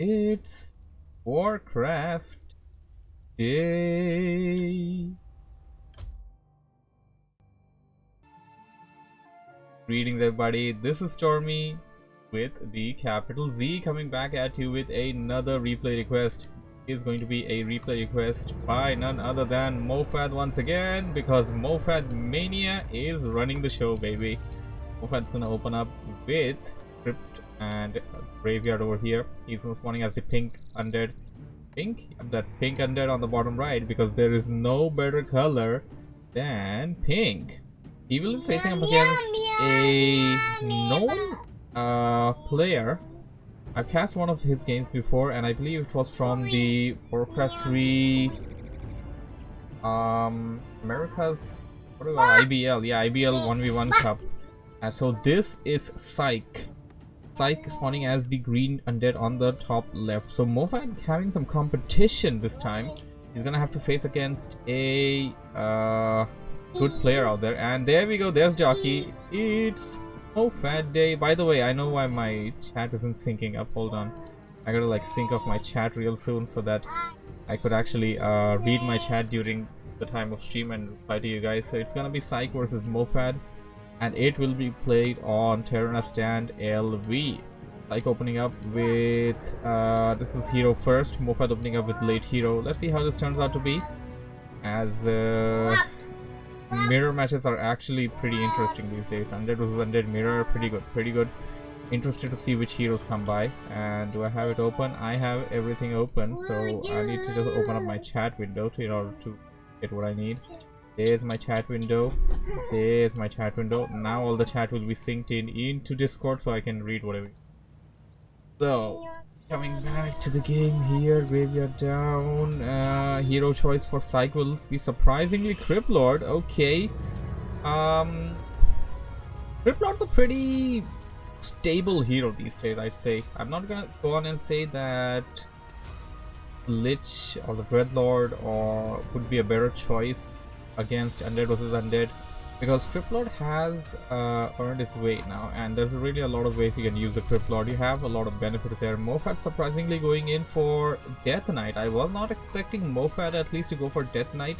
It's WarCraft Day. Greetings everybody, this is Stormy with the capital Z coming back at you with another replay request. It is going to be a replay request by none other than MoFaD once again, because MoFaD Mania is running the show, baby. MoFaD's gonna open up with Crypt and Graveyard over here. He's responding as the pink undead. Pink? That's pink undead on the bottom right, because there is no better color than pink. He will be facing up against a known player. I've cast one of his games before, and I believe it was from the Warcraft 3 America's IBL, yeah, IBL 1v1 Cup. And so this is Psike. Psike spawning as the green undead on the top left. So MoFaD having some competition this time. He's gonna have to face against a good player out there. And there we go, there's Jockey. It's MoFaD Day. By the way, I know why my chat isn't syncing up. Hold on, I gotta like sync up my chat real soon so that I could actually read my chat during the time of stream and reply to you guys. So it's gonna be Psike versus MoFaD, and it will be played on Terenas Stand LV. Like opening up with this is hero first, MoFaD opening up with late hero. Let's see how this turns out to be, as mirror matches are actually pretty interesting these days. Undead versus Undead mirror, pretty good. Interested to see which heroes come by. And do I have it open? I have everything open, so I need to just open up my chat window in order to get what I need. There's my chat window. There's my chat window. Now all the chat will be synced into Discord, so I can read whatever. So coming back to the game here, Graveyard down. Hero choice for Psike will be surprisingly Crypt Lord. Okay. Crypt Lord's a pretty stable hero these days, I'd say. I'm not gonna go on and say that Lich or the Dreadlord or would be a better choice against Undead versus Undead, because Crypt Lord has earned his weight now, and there's really a lot of ways you can use the Crypt Lord. You have a lot of benefit there. MoFaD surprisingly going in for Death Knight. I was not expecting MoFaD at least to go for Death Knight,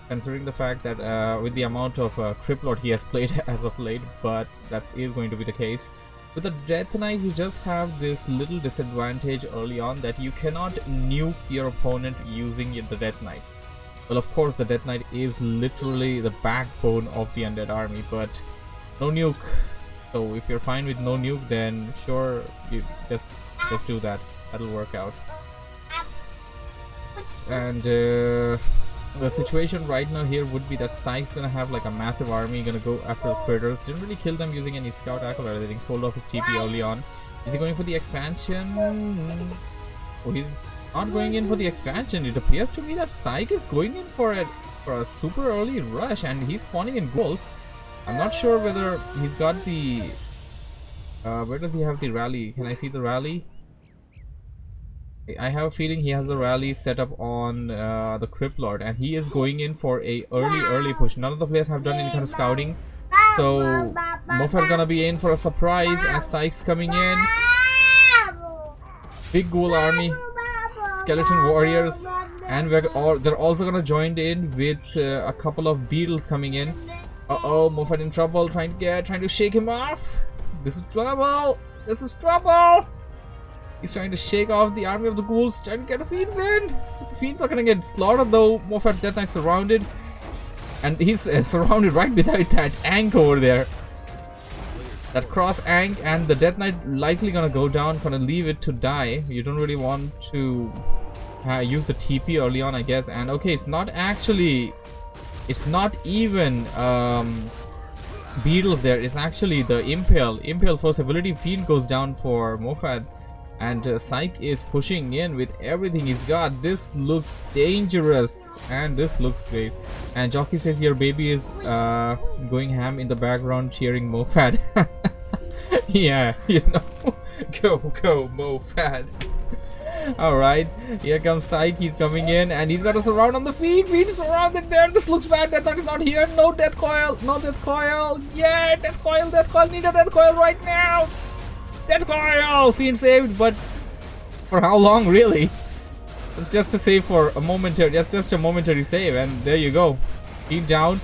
considering the fact that with the amount of Crypt Lord he has played as of late, but that is going to be the case. With the Death Knight, you just have this little disadvantage early on that you cannot nuke your opponent using the Death Knight. Well, of course, the Death Knight is literally the backbone of the Undead army, but no nuke. So if you're fine with no nuke, then sure, you just do that. That'll work out. And the situation right now here would be that Psike's gonna have like a massive army, gonna go after the critters. Didn't really kill them using any scout tackle or anything. Sold off his TP early on. Is he going for the expansion? Oh, he's not going in for the expansion. It appears to me that Psike is going in for a super early rush, and he's spawning in goals. I'm not sure whether he's got the where does he have the rally? Can I see the rally? I have a feeling he has a rally set up on the Crypt Lord, and he is going in for a early push. None of the players have done any kind of scouting, so MoFaD's gonna be in for a surprise as Psike's coming in. Big ghoul army, skeleton warriors, and they're also gonna join in with a couple of beetles coming in. Uh-oh, MoFaD in trouble, trying to shake him off. This is trouble. He's trying to shake off the army of the ghouls, trying to get the fiends in. The fiends are gonna get slaughtered though. MoFaD's Death Knight surrounded, and he's surrounded right beside that Ankh over there. That cross Ankh, and the Death Knight likely gonna go down, gonna leave it to die. You don't really want to use the TP early on, I guess. And okay, it's not even beetles there. It's actually the Impale first ability. Fiend goes down for MoFaD, and Psike is pushing in with everything he's got. This looks dangerous, and this looks great. And Jockey says your baby is going ham in the background cheering MoFaD. Yeah, you know, go MoFaD. Alright, here comes Psike. He's coming in, and he's got a surround on the Fiend. Fiend is surrounded there. This looks bad. Death Knight is not here. No death coil. Yeah, death coil. Need a death coil right now. Death coil! Fiend saved, but For how long, really? It's just to save for a momentary, just a momentary save, and there you go. Keep down.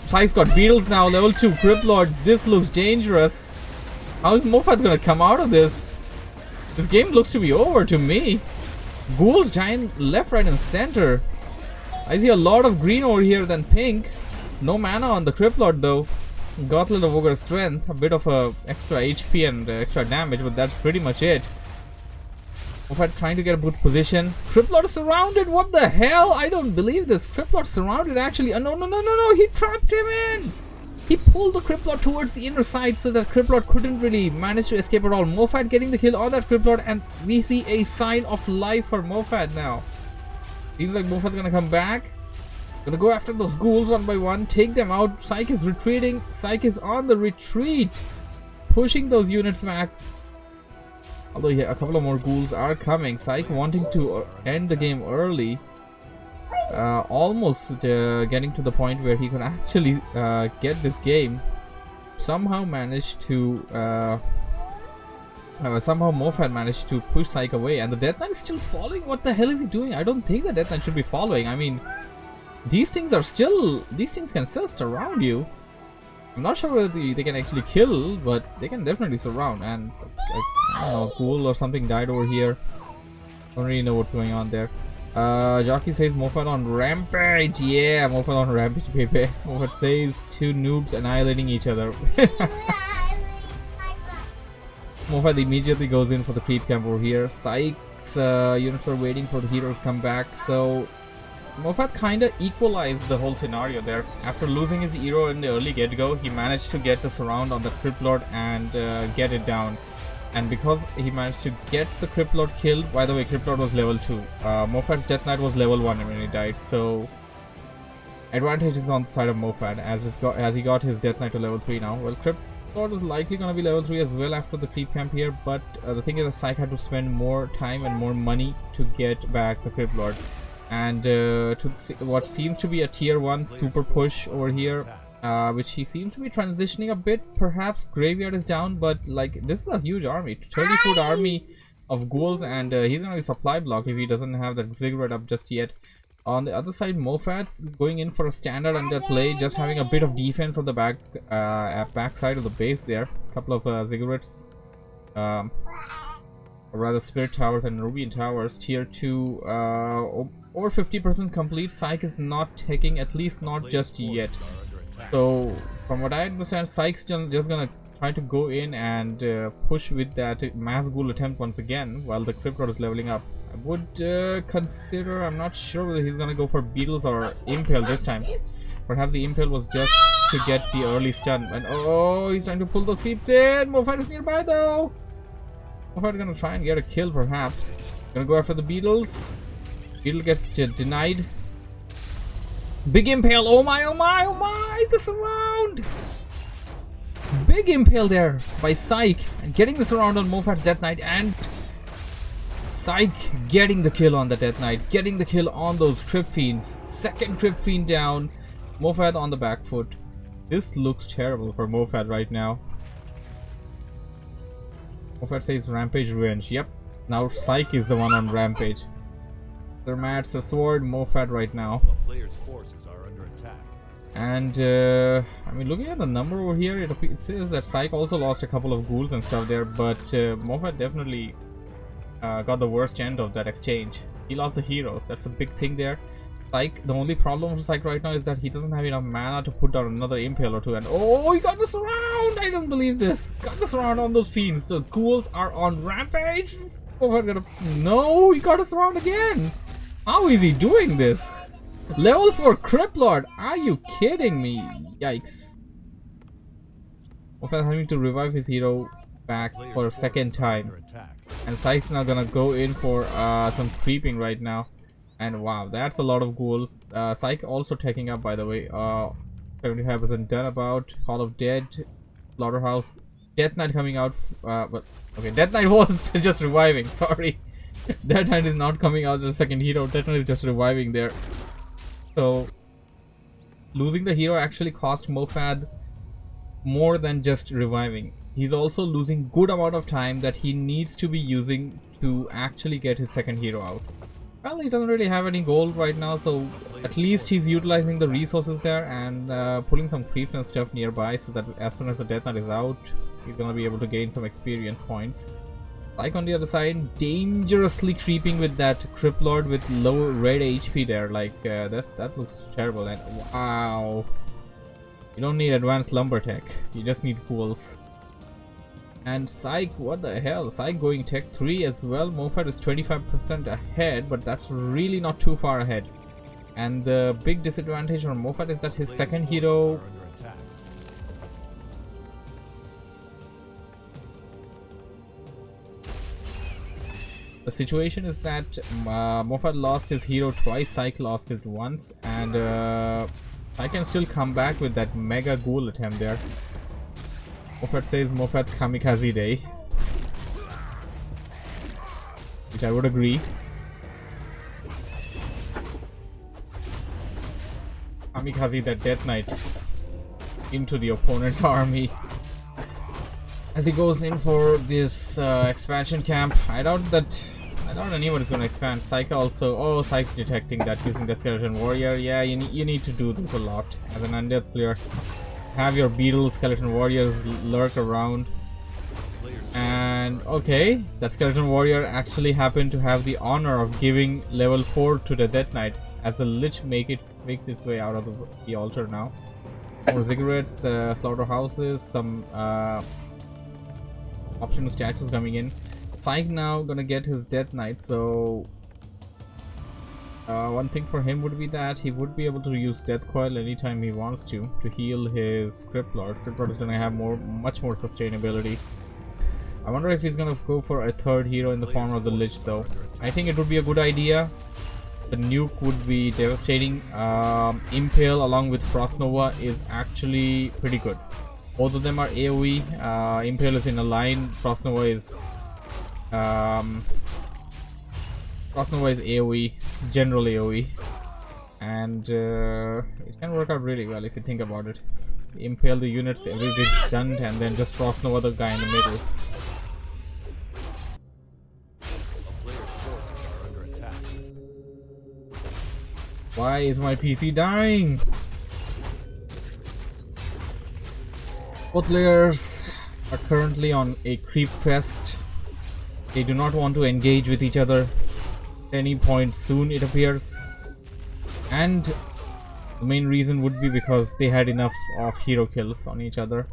Psike's got beetles now, level 2 Crypt Lord. This looks dangerous. How is MoFaD gonna come out of this? This game looks to be over to me. Ghouls giant left, right, and center. I see a lot of green over here than pink. No mana on the Crypt Lord though. Got a little ogre strength, a bit of a extra HP and extra damage, but that's pretty much it. MoFaD trying to get a good position. Crypt Lord surrounded. What the hell? I don't believe this. Crypt Lord surrounded actually. No! He trapped him in. He pulled the Crypt Lord towards the inner side so that Crypt Lord couldn't really manage to escape at all. MoFaD getting the kill on that Crypt Lord, and we see a sign of life for MoFaD now. Seems like MoFaD's gonna come back. Gonna go after those ghouls one by one, take them out. Psike is retreating. Psike is on the retreat, pushing those units back. Although yeah, a couple of more ghouls are coming. Psike wanting to end the game early. Almost getting to the point where he could actually get this game. Somehow managed to somehow MoFaD managed to push Psike away, and the Death Knight is still following. What the hell is he doing? I don't think the Death Knight should be following. I mean, these things can still surround you. I'm not sure whether they can actually kill, but they can definitely surround. And I don't know, ghoul or something died over here. Don't really know what's going on there. Jockey says MoFaD on rampage. Yeah, MoFaD on rampage, baby. MoFaD says 2 noobs annihilating each other. MoFaD immediately goes in for the creep camp over here. Psike's units are waiting for the hero to come back. So MoFaD kinda equalized the whole scenario there. After losing his hero in the early get-go, he managed to get the surround on the Crypt Lord and get it down. And because he managed to get the Crypt Lord killed, by the way, Crypt Lord was level 2. MoFaD's Death Knight was level 1 when he died, so advantage is on the side of MoFaD as he got his Death Knight to level 3 now. Well, Crypt Lord is likely gonna be level 3 as well after the creep camp here, but the thing is that Psike had to spend more time and more money to get back the Crypt Lord. And to see what seems to be a tier 1 super push over here, which he seems to be transitioning a bit. Perhaps Graveyard is down, but like, this is a huge army, 30-foot army of ghouls, and he's gonna be supply block if he doesn't have that ziggurat up just yet. On the other side, MoFaD's going in for a standard Undead play, just having a bit of defense on the back side of the base there. A couple of ziggurats, or rather Spirit Towers and Rubian Towers, tier 2, over 50% complete. Psike is not taking, at least not just yet. So from what I understand, Psike's just gonna try to go in and push with that mass ghoul attempt once again while the Crypt Lord is leveling up. I would consider, I'm not sure whether he's gonna go for Beetles or Impale this time. Perhaps the Impale was just to get the early stun. And oh, he's trying to pull the creeps in. MoFaD is nearby though. MoFaD gonna try and get a kill perhaps. Gonna go after the Beetles. Beetle gets denied. Big Impale. Oh my, the surround. Big Impale there by Psike, and getting the surround on MoFaD's Death Knight, and Psike getting the kill on the Death Knight, getting the kill on those Trip Fiends. Second Trip Fiend down. MoFaD on the back foot. This looks terrible for MoFaD right now. MoFaD says Rampage Revenge. Yep. Now Psike is the one on Rampage. Their mats, the sword, MoFaD right now. The player's forces are under attack. And I mean, looking at the number over here, it says that Psike also lost a couple of ghouls and stuff there, but MoFaD definitely got the worst end of that exchange. He lost a hero. That's a big thing there. Psike, the only problem for Psike right now is that he doesn't have enough mana to put down another Impale or 2. And oh, he got the surround! I don't believe this. Got the surround on those fiends. The ghouls are on Rampage. No, he got a surround again. How is he doing this? Level 4 Crypt Lord. Are you kidding me? Yikes. MoFaD having to revive his hero back for a second time. And Psike's now gonna go in for some creeping right now. And wow, that's a lot of ghouls. Psike also taking up, by the way. 75% done about. Hall of Dead. Slaughterhouse. Death Knight coming out. But okay, Death Knight was just reviving. Sorry. Death Knight is not coming out as a second hero. Death Knight is just reviving there. So losing the hero actually cost MoFaD more than just reviving. He's also losing good amount of time that he needs to be using to actually get his second hero out? Well, he doesn't really have any gold right now, so at least he's utilizing the resources there and pulling some creeps and stuff nearby, so that as soon as the Death Knight is out, he's gonna be able to gain some experience points. Like on the other side, dangerously creeping with that Crypt Lord with low red HP there. Like that looks terrible. And wow, you don't need advanced lumber tech, you just need pools. And Psike, what the hell? Psike going tech 3 as well. MoFaD is 25% ahead, but that's really not too far ahead. And the big disadvantage on MoFaD is that his second hero. The situation is that MoFaD lost his hero twice, Psike lost it once, and I can still come back with that mega ghoul attempt there. MoFaD says MoFaD Kamikaze Day, which I would agree. Kamikaze that Death Knight into the opponent's army as he goes in for this expansion camp. I doubt anyone is gonna expand. Psike also. Oh, Psike's detecting that using the Skeleton Warrior. Yeah, you need to do this a lot as an Undead player. Have your beetle skeleton warriors lurk around, and okay, that skeleton warrior actually happened to have the honor of giving level 4 to the Death Knight as the lich makes its way out of the altar now. More ziggurats, slaughterhouses, some optional statues coming in. Psike now gonna get his Death Knight, so one thing for him would be that he would be able to use Death Coil anytime he wants to heal his Crypt Lord. Crypt Lord is gonna have much more sustainability. I wonder if he's gonna go for a third hero in the form of the Lich though. I think it would be a good idea. The nuke would be devastating. Impale along with Frost Nova is actually pretty good. Both of them are AoE. Impale is in a line. Frost Nova is AoE, general AoE, and it can work out really well if you think about it. Impale the units, everything's stunned, and then just Frost Nova the guy in the middle. Why is my PC dying? Both players are currently on a creep fest. They do not want to engage with each other at any point soon, it appears, and the main reason would be because they had enough of hero kills on each other.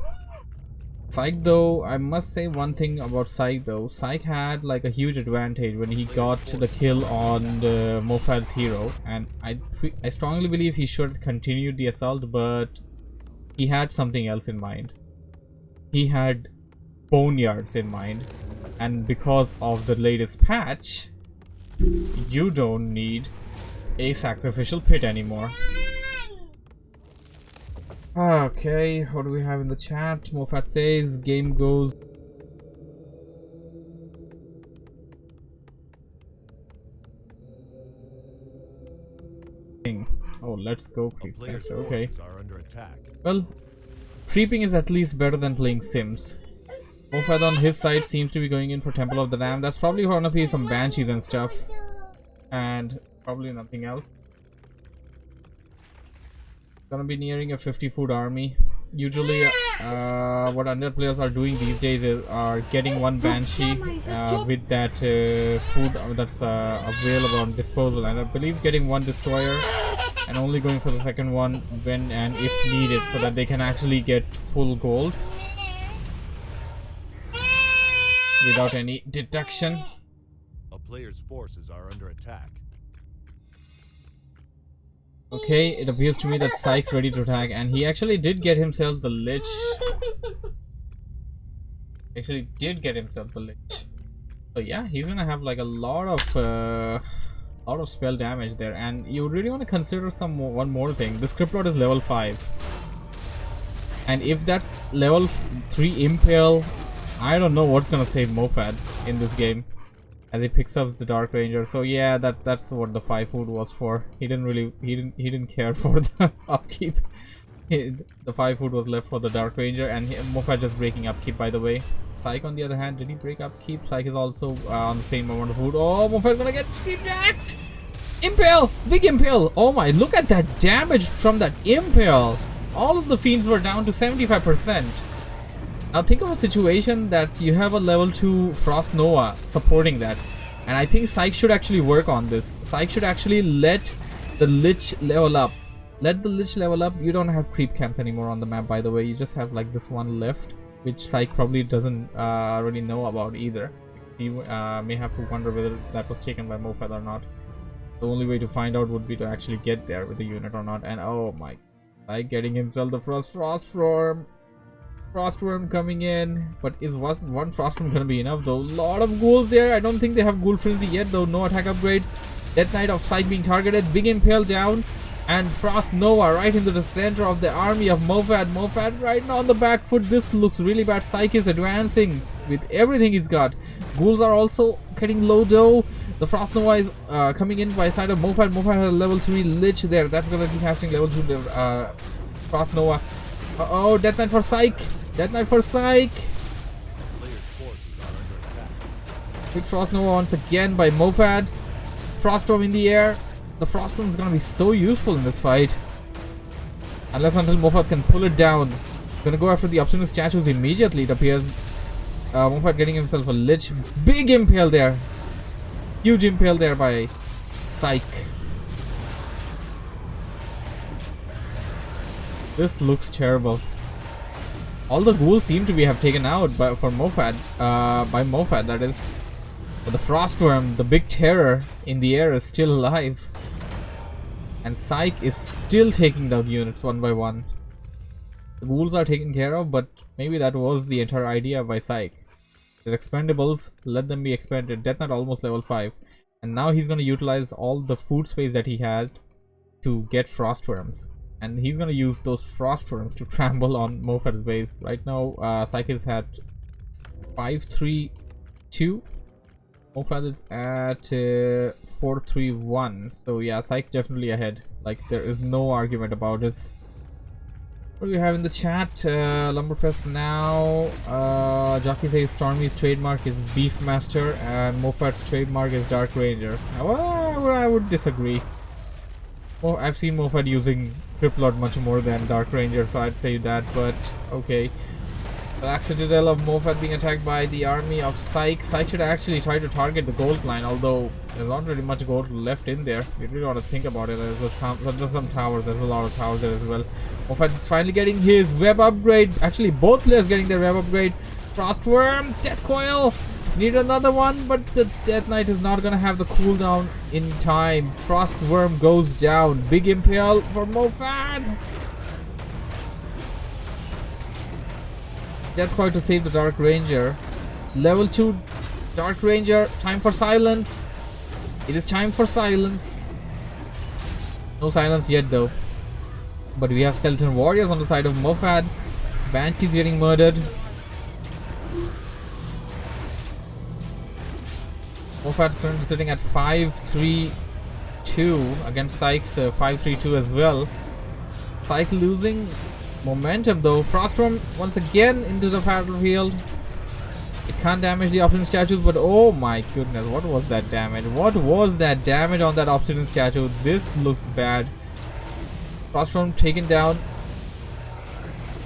Psike though, I must say one thing about Psike though. Psike had like a huge advantage when he got the kill on the MoFaD's hero, and I strongly believe he should have continued the assault, but he had something else in mind. He had boneyards in mind, and because of the latest patch, you don't need a sacrificial pit anymore. Okay, what do we have in the chat? MoFaD says game goes. Oh, let's go creep fast. Okay. Well, creeping is at least better than playing Sims. MoFaD on his side seems to be going in for Temple of the Dam. That's probably gonna be some banshees and stuff, and probably nothing else. Gonna be nearing a 50 food army. Usually what Undead players are doing these days is are getting one banshee with that food that's available on disposal, and I believe getting one destroyer and only going for the second one when and if needed, so that they can actually get full gold without any deduction. A player's forces are under attack. Okay, it appears to me that Psike's ready to attack, and he actually did get himself the Lich. So yeah, he's gonna have like a lot of spell damage there, and you really want to consider one more thing. This Crypt Lord is level 5, and if that's level 3 Impale, I don't know what's gonna save MoFaD in this game as he picks up the Dark Ranger. So yeah, that's what the 5 food was for. He didn't care for the upkeep. The 5 food was left for the Dark Ranger, and MoFaD just breaking upkeep, by the way. Psike, on the other hand, did he break upkeep? Psike is also on the same amount of food. Oh, MoFaD gonna get jacked! Impale! Big Impale! Oh my, look at that damage from that Impale! All of the fiends were down to 75%. Now think of a situation that you have a level 2 Frost Nova supporting that. And I think Psike should actually work on this. Psike should actually let the Lich level up. Let the Lich level up. You don't have creep camps anymore on the map, by the way. You just have like this one left, which Psike probably doesn't really know about either. He may have to wonder whether that was taken by MoFaD or not. The only way to find out would be to actually get there with the unit or not. And oh my, Psike getting himself the first Frostworm. Frostworm coming in, but is one Frostworm gonna be enough though? Lot of ghouls there. I don't think they have Ghoul Frenzy yet though. No attack upgrades. Death Knight of Psike being targeted. Big Impale down. And Frost Nova right into the center of the army of MoFaD. MoFaD right now on the back foot. This looks really bad. Psike is advancing with everything he's got. Ghouls are also getting low though. The Frost Nova is coming in by side of MoFaD. MoFaD has a level 3 Lich there. That's gonna be casting level 2 Frost Nova. Oh, Death Knight for Psike. Death Knight for Psike. Big Frost Nova once again by MoFaD. Froststorm in the air. The Froststorm is gonna be so useful in this fight. Unless until MoFaD can pull it down. Gonna go after the Obsidian statues immediately, it appears. MoFaD getting himself a Lich. Big Impale there. Huge Impale there by Psike. This looks terrible. All the ghouls seem to be have taken out by MoFaD, that is. But the Frostworm, the big terror in the air, is still alive. And Psike is still taking down units one by one. The ghouls are taken care of, but maybe that was the entire idea by Psike. They're expendables, let them be expended. Death Knight almost level 5. And now he's going to utilize all the food space that he had to get Frostworms. And he's going to use those Frostworms to trample on MoFaD's base. Right now, Psike is at 5-3-2. MoFaD is at 4-3-1. So yeah, Psike's definitely ahead. Like, there is no argument about it. What do we have in the chat? Lumberfest now. Jockey says Stormy's trademark is Beefmaster and MoFaD's trademark is Dark Ranger. Well, I would disagree. Oh, I've seen MoFaD using Criplord much more than Dark Ranger, so I'd say that, but okay. Black Citadel of MoFaD being attacked by the army of Psike. Psike should actually try to target the gold line, although there's not really much gold left in there. You really want to think about it. There's some towers, there's a lot of towers there as well. MoFaD is finally getting his web upgrade. Actually, both players getting their web upgrade. Frostworm, Death Coil. Need another one, but the Death Knight is not gonna have the cooldown in time. Frostworm goes down. Big Impale for MoFaD. Death Coil to save the Dark Ranger. Level 2 Dark Ranger. Time for silence. It is time for silence. No silence yet though. But we have Skeleton Warriors on the side of MoFaD. Banshee's getting murdered. MoFaD currently sitting at 5-3-2 against Psike's 5-3-2 as well. Psike losing momentum though. Froststorm once again into the battlefield. It can't damage the Obsidian statues, but oh my goodness, what was that damage? What was that damage on that Obsidian statue? This looks bad. Froststorm taken down.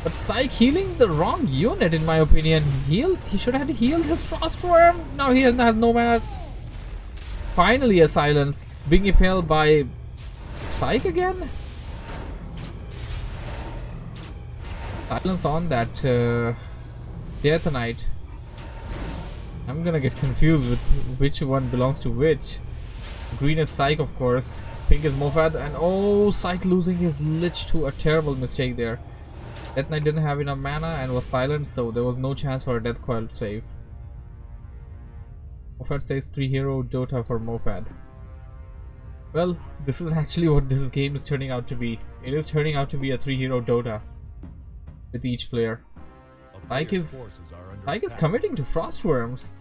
But Psike healing the wrong unit in my opinion. He should have healed his Frostworm. Now he has no mana. Finally a silence. Being impaled by Psike again. Silence on that Death Knight. I'm gonna get confused with which one belongs to which. Green is Psike, of course. Pink is MoFaD, and oh, Psike losing his Lich to a terrible mistake there. Death Knight didn't have enough mana and was silent, so there was no chance for a Death Coil save. MoFaD says 3-hero Dota for MoFaD. Well, this is actually what this game is turning out to be. It is turning out to be a 3-hero Dota with each player. Psike is committing to Frostworms.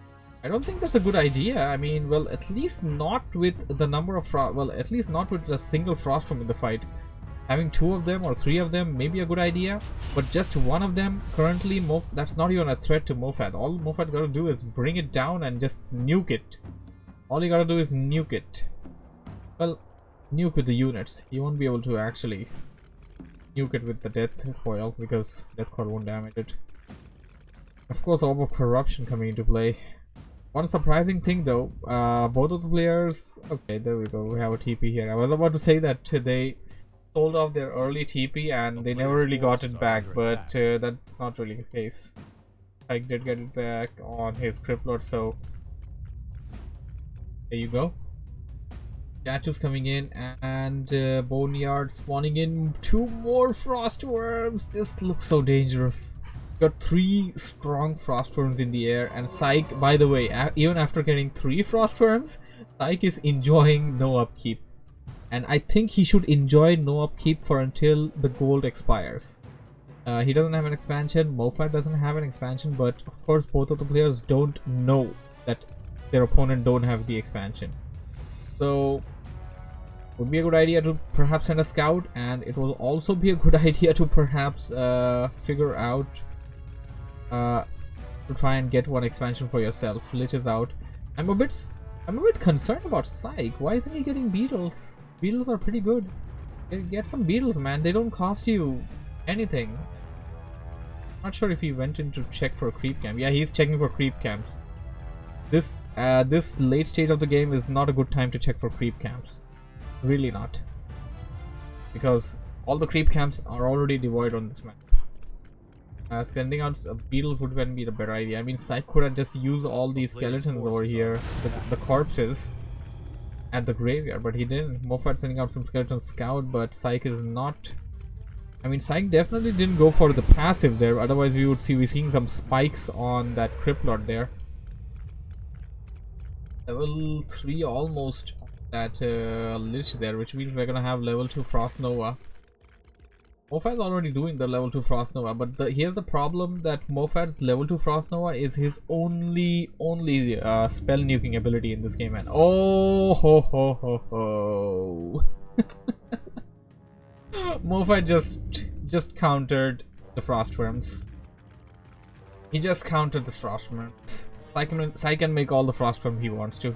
I don't think that's a good idea. I mean, well, at least not with the number of at least not with a single Frostworm in the fight. Having 2 of them or 3 of them may be a good idea, but just 1 of them currently, that's not even a threat to MoFaD. All MoFaD gotta do is bring it down and just nuke it. All you gotta do is nuke it. Well, nuke with the units. You won't be able to actually nuke it with the death coil because death coil won't damage it. Of course, Orb of Corruption coming into play. One surprising thing though, both of the players. Okay, there we go. We have a TP here. I was about to say that they sold off their early TP and they never really got it back, but that's not really the case. I did get it back on his Cryptlord, so there you go. Statues coming in and Boneyard spawning in 2 more Frostworms. This looks so dangerous. Got 3 strong Frostworms in the air, and Psike, by the way, even after getting 3 Frostworms, Psike is enjoying no upkeep. And I think he should enjoy no upkeep for until the gold expires. He doesn't have an expansion, MoFaD doesn't have an expansion, but of course both of the players don't know that their opponent don't have the expansion. So would be a good idea to perhaps send a scout, and it will also be a good idea to perhaps figure out to try and get 1 expansion for yourself. Lich is out. I'm a bit concerned about Psike. Why isn't he getting beetles? Beetles are pretty good. Get some beetles, man. They don't cost you anything. Not sure if he went in to check for a creep camp. Yeah, he's checking for creep camps. This late stage of the game is not a good time to check for creep camps. Really not. Because all the creep camps are already devoid on this map. Sending out beetles would then be the better idea. I mean, Psike could have just used all these skeletons over here, the corpses, at the graveyard, but he didn't. MoFaD sending out some skeleton scout, but Psike is not. I mean, Psike definitely didn't go for the passive there. Otherwise, we would be seeing some spikes on that Cryptlord there. Level 3 almost that Lich there, which means we're gonna have level 2 Frost Nova. MoFaD's already doing the level 2 Frost Nova, but here's the problem, that MoFaD's level 2 Frost Nova is his only spell nuking ability in this game, and oh ho ho ho ho. MoFaD just countered the Frostworms. He just countered the Frostworms. Psike can make all the Frostworm he wants to.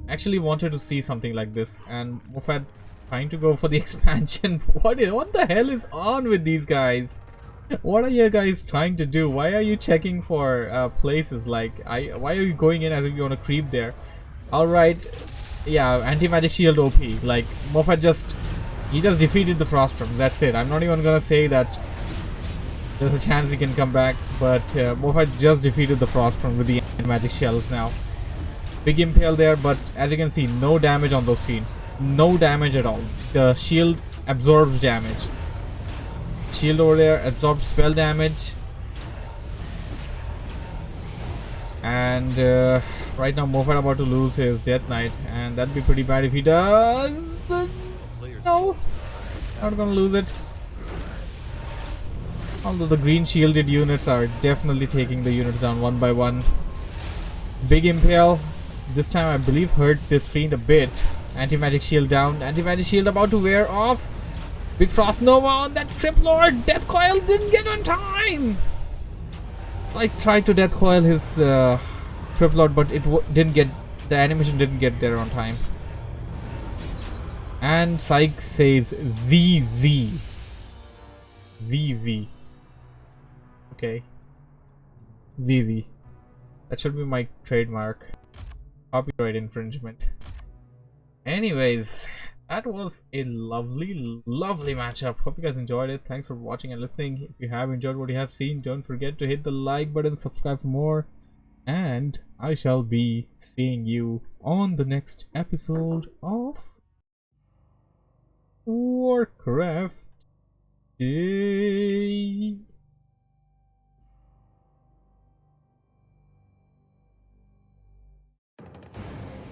Actually wanted to see something like this, and MoFaD trying to go for the expansion. What the hell is on with these guys? What are you guys trying to do? Why are you checking for places? Like, why are you going in as if you want to creep there? Alright, yeah, anti-magic shield OP. Like, MoFaD just defeated the Frostworm. That's it. I'm not even gonna say that there's a chance he can come back, but MoFaD just defeated the Frostworm with the anti-magic shells now. Big impale there, but as you can see, no damage on those fiends. No damage at all. The shield absorbs damage. Shield over there absorbs spell damage. And right now MoFaD about to lose his Death Knight, and that'd be pretty bad if he does. No, not gonna lose it. Although the green shielded units are definitely taking the units down 1 by 1. Big impale. This time I believe hurt this fiend a bit. Anti-magic shield down. Anti-magic shield about to wear off. Big Frost Nova on that Cryptlord. Death Coil didn't get on time. Psike tried to Death Coil his Cryptlord, but it didn't get, the animation didn't get there on time. And Psike says ZZ. ZZ. Okay. ZZ. That should be my trademark. Copyright infringement. Anyways, that was a lovely matchup. Hope you guys enjoyed it. Thanks for watching and listening. If you have enjoyed what you have seen, don't forget to hit the like button, subscribe for more, and I shall be seeing you on the next episode of WarCraft.